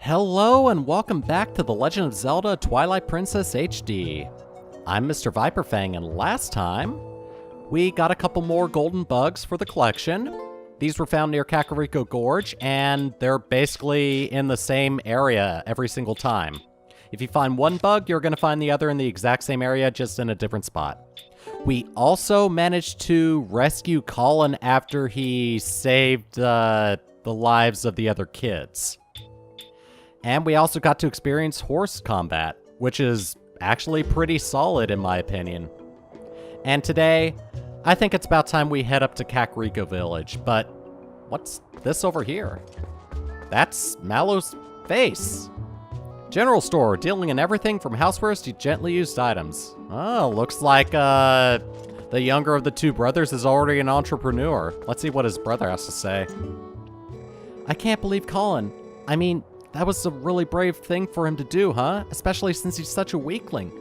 Hello and welcome back to The Legend of Zelda Twilight Princess HD. I'm MrViperfang, and last time, we got a couple more golden bugs for the collection. These were found near Kakariko Gorge, and they're basically in the same area every single time. If you find one bug, you're going to find the other in the exact same area, just in a different spot. We also managed to rescue Colin after he saved the lives of the other kids. And we also got to experience horse combat, which is actually pretty solid in my opinion. And today, I think it's about time we head up to Kakariko Village, but what's this over here? That's Mallow's face. General store, dealing in everything from housewares to gently used items. Oh, looks like the younger of the two brothers is already an entrepreneur. Let's see what his brother has to say. I can't believe Colin. I mean, that was a really brave thing for him to do, huh? Especially since he's such a weakling.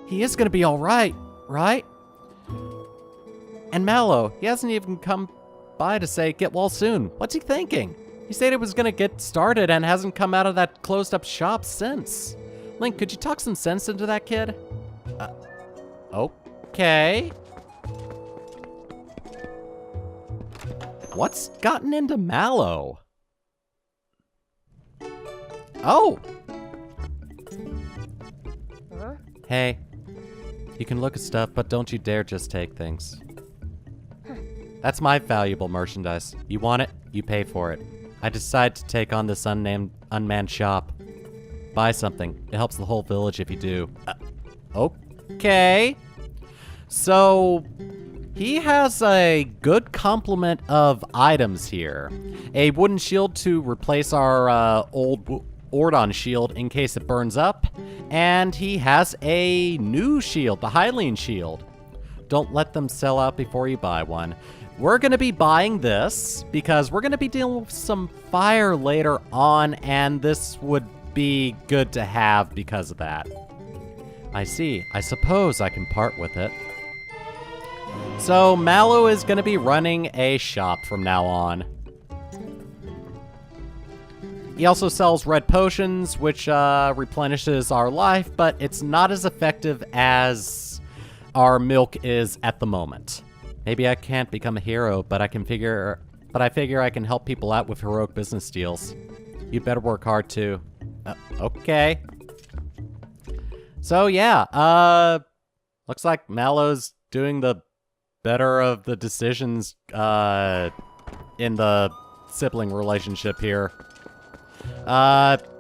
He is gonna be all right, right? And Mallow, he hasn't even come by to say get well soon. What's he thinking? He said he was gonna get started and hasn't come out of that closed up shop since. Link, could you talk some sense into that kid? Okay. What's gotten into Mallow? Oh! Huh? Hey, you can look at stuff, but don't you dare just take things. That's my valuable merchandise. You want it, you pay for it. I decide to take on this unmanned shop. Buy something. It helps the whole village if you do. Okay. So, he has a good complement of items here. A wooden shield to replace our old Ordon shield in case it burns up. And he has a new shield, the Hylian shield. Don't let them sell out before you buy one. We're going to be buying this because we're going to be dealing with some fire later on, and this would be good to have because of that. I see. I suppose I can part with it. So Mallow is going to be running a shop from now on. He also sells red potions, which replenishes our life, but it's not as effective as our milk is at the moment. Maybe I can't become a hero, but I figure I can help people out with heroic business deals. You'd better work hard too. Okay. So yeah, looks like Mallow's doing the better of the decisions in the sibling relationship here.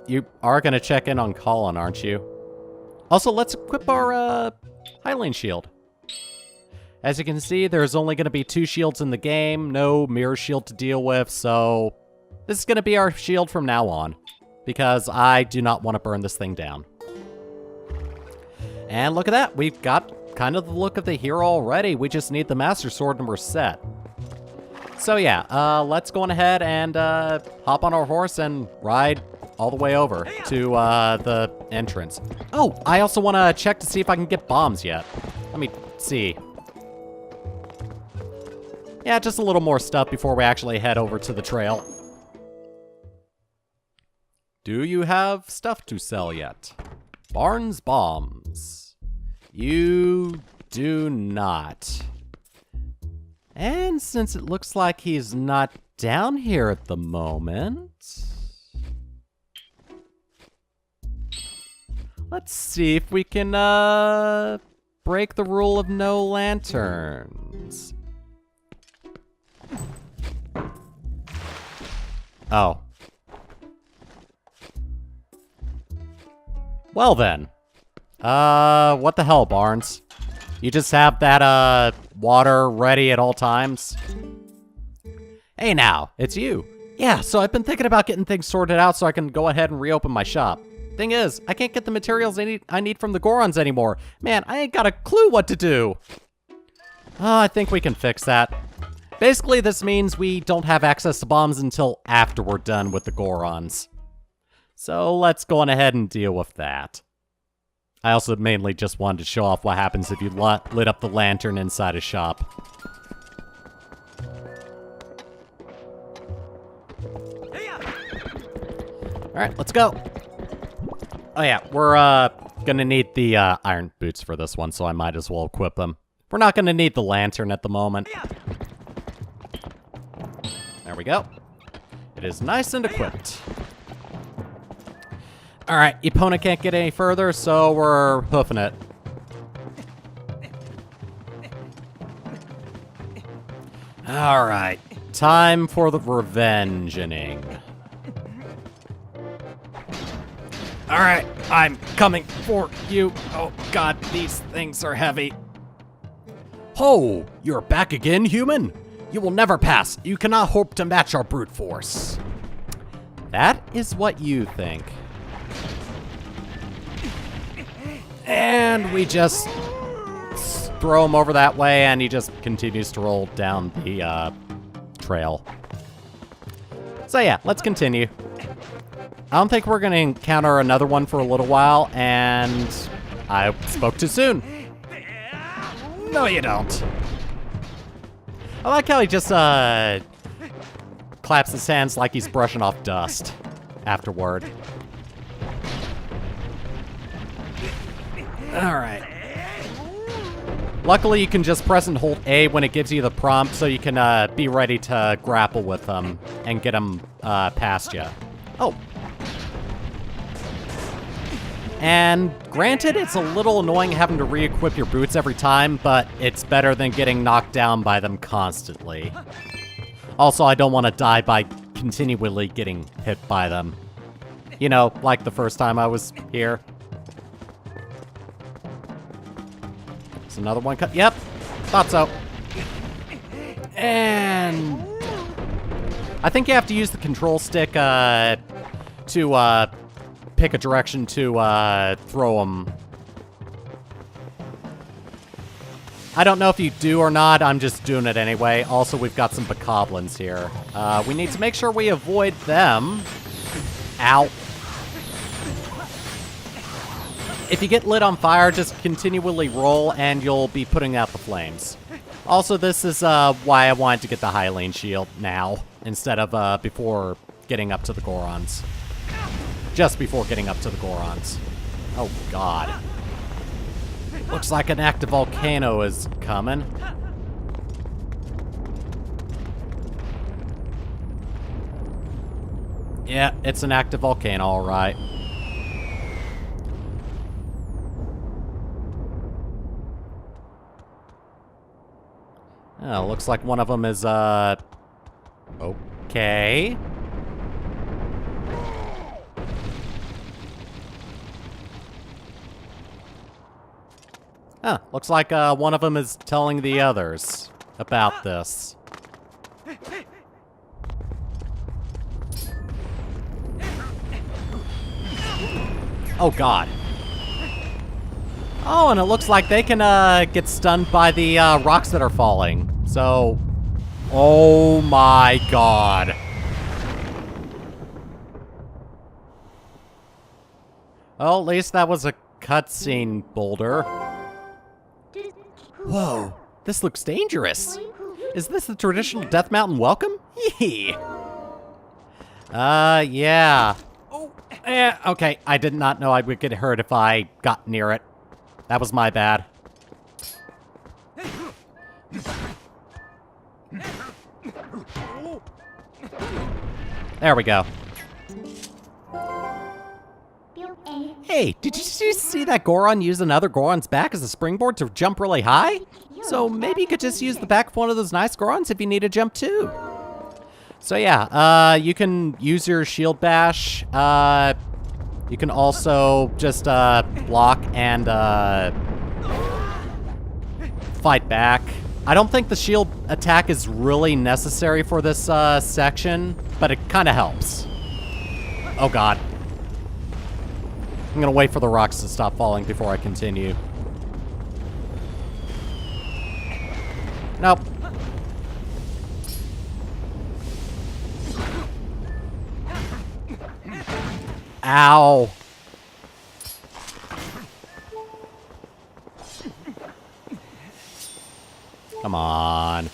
You are gonna check in on Colin, aren't you? Also, let's equip our Hylian shield. As you can see, there's only going to be 2 shields in the game, no mirror shield to deal with, so this is going to be our shield from now on, because I do not want to burn this thing down. And look at that, we've got kind of the look of the hero already, we just need the Master Sword and we're set. So yeah, let's go on ahead and hop on our horse and ride all the way over to the entrance. Oh, I also want to check to see if I can get bombs yet. Let me see. Yeah, just a little more stuff before we actually head over to the trail. Do you have stuff to sell yet? Barnes bombs. You do not. And since it looks like he's not down here at the moment, let's see if we can break the rule of no lanterns. Oh. Well then. What the hell, Barnes? You just have that, water ready at all times? Hey now, it's you. Yeah, so I've been thinking about getting things sorted out so I can go ahead and reopen my shop. Thing is, I can't get the materials I need from the Gorons anymore. Man, I ain't got a clue what to do. Oh, I think we can fix that. Basically, this means we don't have access to bombs until after we're done with the Gorons. So let's go on ahead and deal with that. I also mainly just wanted to show off what happens if you lit up the lantern inside a shop. Alright, let's go. Oh yeah, we're gonna need the iron boots for this one, so I might as well equip them. We're not gonna need the lantern at the moment. There we go. It is nice and equipped. Alright, the opponent can't get any further, so we're hoofing it. Alright, time for the revengeing. Alright, I'm coming for you. Oh god, these things are heavy. Ho! You're back again, human? You will never pass. You cannot hope to match our brute force. That is what you think. And we just throw him over that way, and he just continues to roll down the trail. So yeah, let's continue. I don't think we're going to encounter another one for a little while, and I spoke too soon. No, you don't. I like how he just claps his hands like he's brushing off dust afterward. Alright. Luckily, you can just press and hold A when it gives you the prompt, so you can be ready to grapple with them and get them past you. Oh. And granted, it's a little annoying having to re-equip your boots every time, but it's better than getting knocked down by them constantly. Also, I don't want to die by continually getting hit by them. You know, like the first time I was here. There's another one cut. Yep, thought so. And I think you have to use the control stick to pick a direction to throw them. I don't know if you do or not. I'm just doing it anyway. Also, we've got some bokoblins here. We need to make sure we avoid them. Ow. If you get lit on fire, just continually roll and you'll be putting out the flames. Also, this is why I wanted to get the Hylian shield now, instead of before getting up to the Gorons. Just before getting up to the Gorons. Oh, God. Looks like an active volcano is coming. Yeah, it's an active volcano, all right. Oh, looks like one of them is, okay. Huh, looks like one of them is telling the others about this. Oh, God. Oh, and it looks like they can get stunned by the rocks that are falling. So, oh my God. Well, at least that was a cutscene boulder. Whoa, this looks dangerous. Is this the traditional Death Mountain welcome? Yee. Yeah. Oh, okay, I did not know I would get hurt if I got near it. That was my bad. There we go. Hey, did you see that Goron use another Goron's back as a springboard to jump really high? So maybe you could just use the back of one of those nice Gorons if you need to jump too. So yeah, you can use your shield bash. You can also just block and fight back. I don't think the shield attack is really necessary for this section, but it kind of helps. Oh, God. I'm gonna wait for the rocks to stop falling before I continue. Nope. Ow. Come on.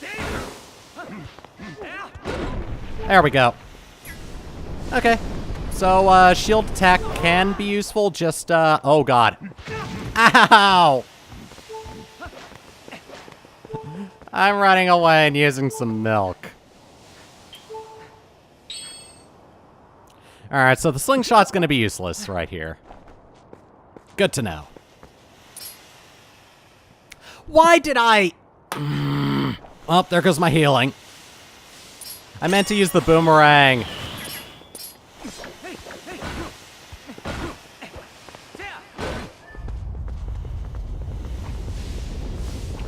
There we go. Okay. So, shield attack can be useful, just, oh god. Ow! I'm running away and using some milk. Alright, so the slingshot's gonna be useless right here. Good to know. Why did I... Oh, there goes my healing. I meant to use the boomerang.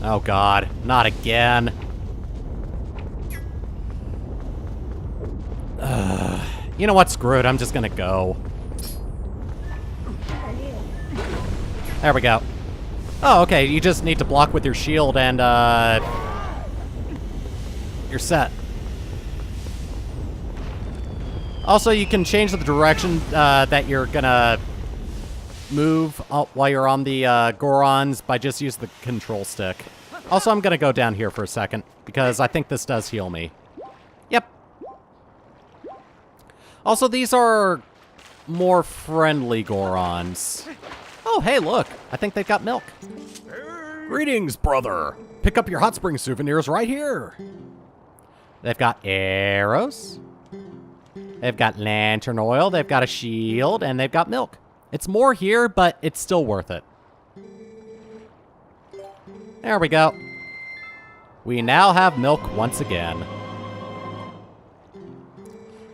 Oh god, not again. You know what, screw it, I'm just gonna go. There we go. Oh, okay, you just need to block with your shield and, you're set. Also, you can change the direction, that you're gonna move while you're on the, Gorons by just using the control stick. Also, I'm gonna go down here for a second, because I think this does heal me. Yep. Also, these are more friendly Gorons. Oh, hey, look. I think they've got milk. Greetings, brother. Pick up your hot spring souvenirs right here. They've got arrows. They've got lantern oil. They've got a shield. And they've got milk. It's more here, but it's still worth it. There we go. We now have milk once again.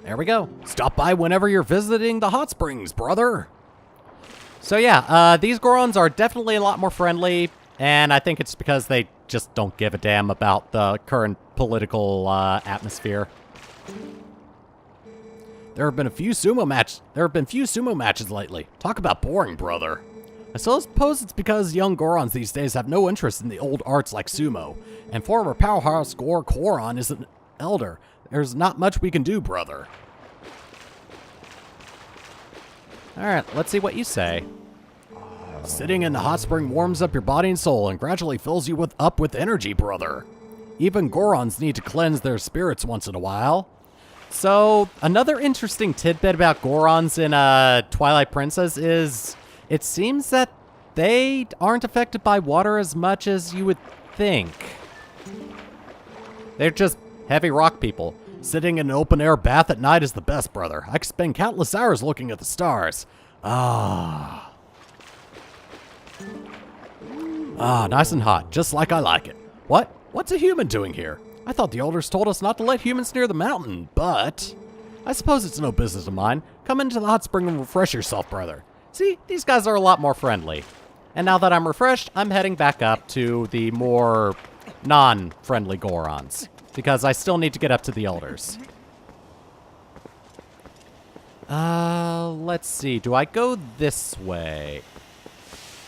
There we go. Stop by whenever you're visiting the hot springs, brother. So yeah, these Gorons are definitely a lot more friendly, and I think it's because they just don't give a damn about the current political atmosphere. There have been few sumo matches lately. Talk about boring, brother. I suppose it's because young Gorons these days have no interest in the old arts like sumo, and former powerhouse Goron is an elder. There's not much we can do, brother. Alright, let's see what you say. Sitting in the hot spring warms up your body and soul and gradually fills you up with energy, brother. Even Gorons need to cleanse their spirits once in a while. So, another interesting tidbit about Gorons in Twilight Princess is it seems that they aren't affected by water as much as you would think. They're just heavy rock people. Sitting in an open-air bath at night is the best, brother. I could spend countless hours looking at the stars. Ah, nice and hot, just like I like it. What? What's a human doing here? I thought the elders told us not to let humans near the mountain, but... I suppose it's no business of mine. Come into the hot spring and refresh yourself, brother. See, these guys are a lot more friendly. And now that I'm refreshed, I'm heading back up to the more non-friendly Gorons. Because I still need to get up to the elders. Let's see. Do I go this way?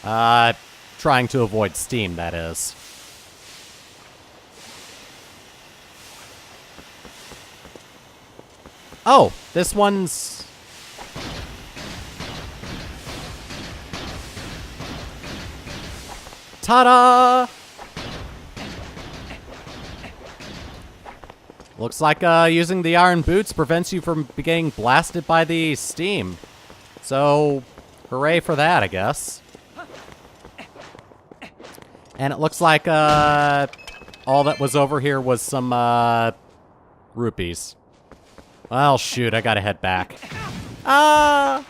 Trying to avoid steam, that is. Oh, this one's... Ta-da! Looks like using the iron boots prevents you from getting blasted by the steam. So, hooray for that, I guess. And it looks like all that was over here was some rupees. Well, shoot, I gotta head back. Well,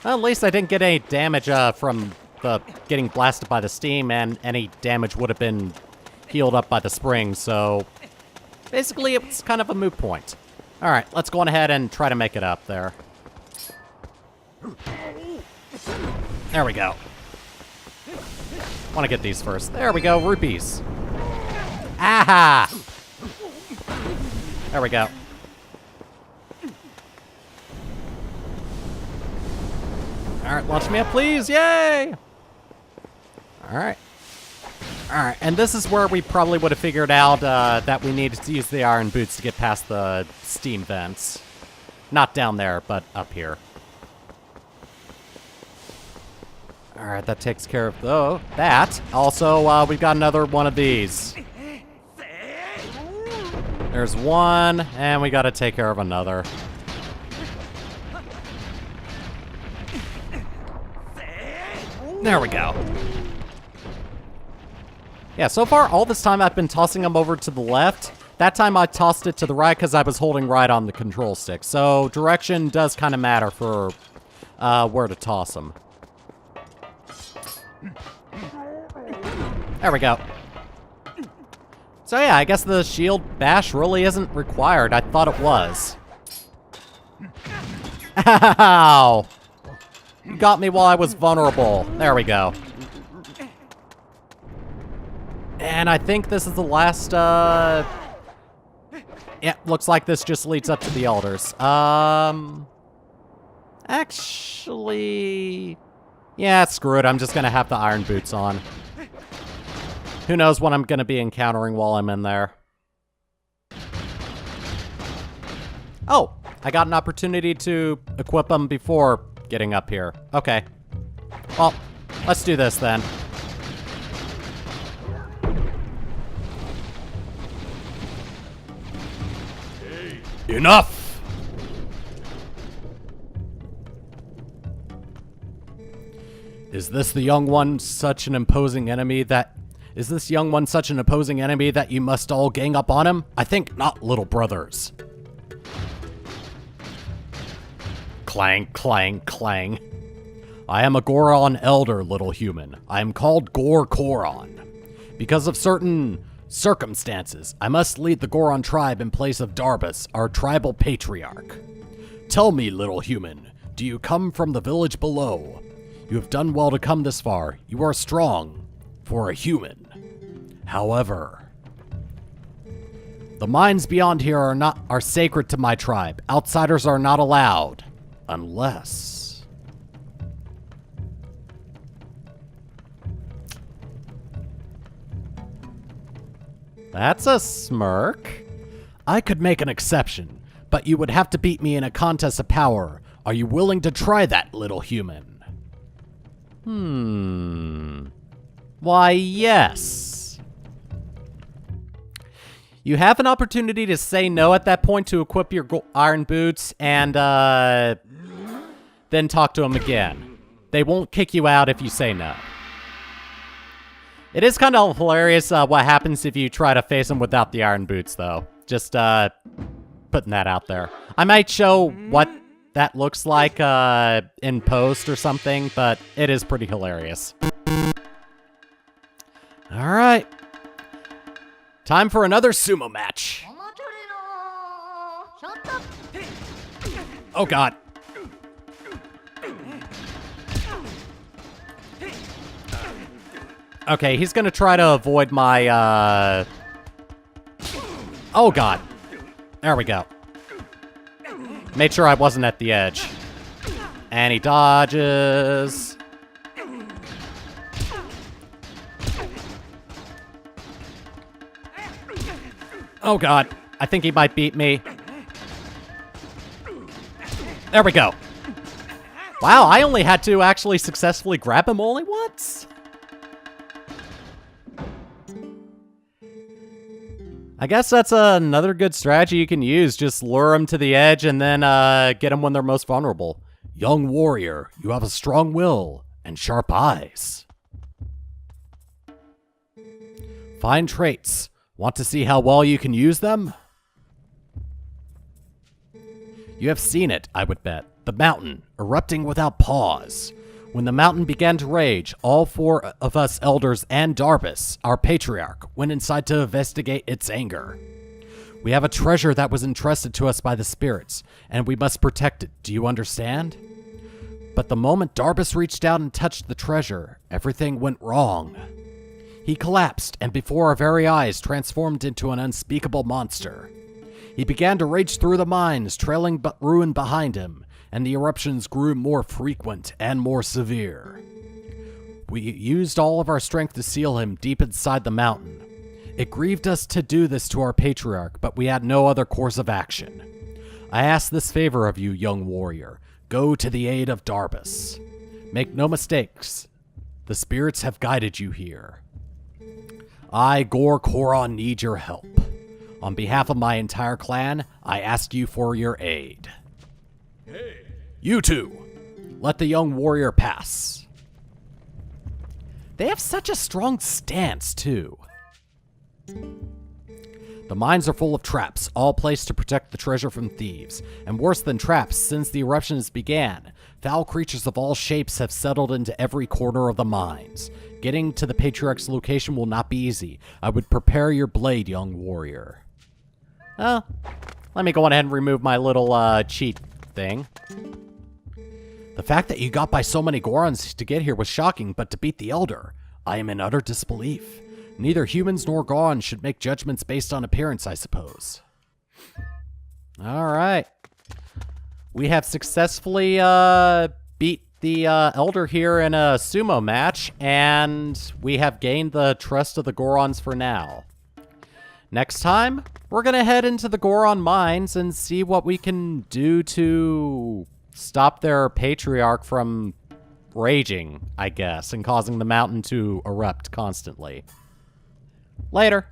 at least I didn't get any damage from the getting blasted by the steam, and any damage would have been healed up by the spring, so basically it's kind of a moot point. Alright, let's go on ahead and try to make it up there. There we go. Want to get these first. There we go, rupees. Aha! There we go. Alright, launch me up, please! Yay! Alright. Alright, and this is where we probably would have figured out that we needed to use the iron boots to get past the steam vents. Not down there, but up here. Alright, that takes care of that. Also, we've got another one of these. There's one, and we gotta take care of another. There we go. Yeah, so far, all this time I've been tossing them over to the left. That time I tossed it to the right because I was holding right on the control stick. So direction does kind of matter for where to toss them. There we go. So yeah, I guess the shield bash really isn't required. I thought it was. Ow! You got me while I was vulnerable. There we go. And I think this is the last, yeah, looks like this just leads up to the elders. Actually, yeah, screw it. I'm just gonna have the iron boots on. Who knows what I'm gonna be encountering while I'm in there. Oh, I got an opportunity to equip them before getting up here. Okay. Well, let's do this then. Enough! Is this young one such an imposing enemy that you must all gang up on him? I think not, little brothers. Clang, clang, clang. I am a Goron Elder, little human. I am called Goron. Because of certain circumstances, I must lead the Goron tribe in place of Darbus, our tribal patriarch. Tell me, little human, do you come from the village below? You have done well to come this far. You are strong for a human. However, the mines beyond here are sacred to my tribe. Outsiders are not allowed. Unless... That's a smirk. I could make an exception, but you would have to beat me in a contest of power. Are you willing to try that, little human? Why, yes. You have an opportunity to say no at that point to equip your iron boots and then talk to them again. They won't kick you out if you say no. It is kind of hilarious what happens if you try to face them without the iron boots, though. Just putting that out there. I might show what that looks like in post or something, but it is pretty hilarious. All right. Time for another sumo match. Oh, God. Okay, he's gonna try to avoid my, Oh, God. There we go. Made sure I wasn't at the edge. And he dodges. Oh, God. I think he might beat me. There we go. Wow, I only had to actually successfully grab him only once? I guess that's another good strategy you can use. Just lure them to the edge and then get them when they're most vulnerable. Young warrior, you have a strong will and sharp eyes. Fine traits. Want to see how well you can use them? You have seen it, I would bet. The mountain, erupting without pause. When the mountain began to rage, all four of us elders and Darbus, our patriarch, went inside to investigate its anger. We have a treasure that was entrusted to us by the spirits, and we must protect it. Do you understand? But the moment Darbus reached out and touched the treasure, everything went wrong. He collapsed, and before our very eyes transformed into an unspeakable monster. He began to rage through the mines, trailing ruin behind him, and the eruptions grew more frequent and more severe. We used all of our strength to seal him deep inside the mountain. It grieved us to do this to our patriarch, but we had no other course of action. I ask this favor of you, young warrior. Go to the aid of Darbus. Make no mistakes. The spirits have guided you here. I, Goron, need your help. On behalf of my entire clan, I ask you for your aid. Hey. You two, let the young warrior pass. They have such a strong stance, too. The mines are full of traps, all placed to protect the treasure from thieves. And worse than traps, since the eruptions began, foul creatures of all shapes have settled into every corner of the mines. Getting to the Patriarch's location will not be easy. I would prepare your blade, young warrior. Let me go on ahead and remove my little cheat thing. The fact that you got by so many Gorons to get here was shocking, but to beat the Elder, I am in utter disbelief. Neither humans nor Gorons should make judgments based on appearance, I suppose. Alright. We have successfully beat the Elder here in a sumo match, and we have gained the trust of the Gorons for now. Next time, we're going to head into the Goron mines and see what we can do to stop their patriarch from raging, I guess, and causing the mountain to erupt constantly. Later.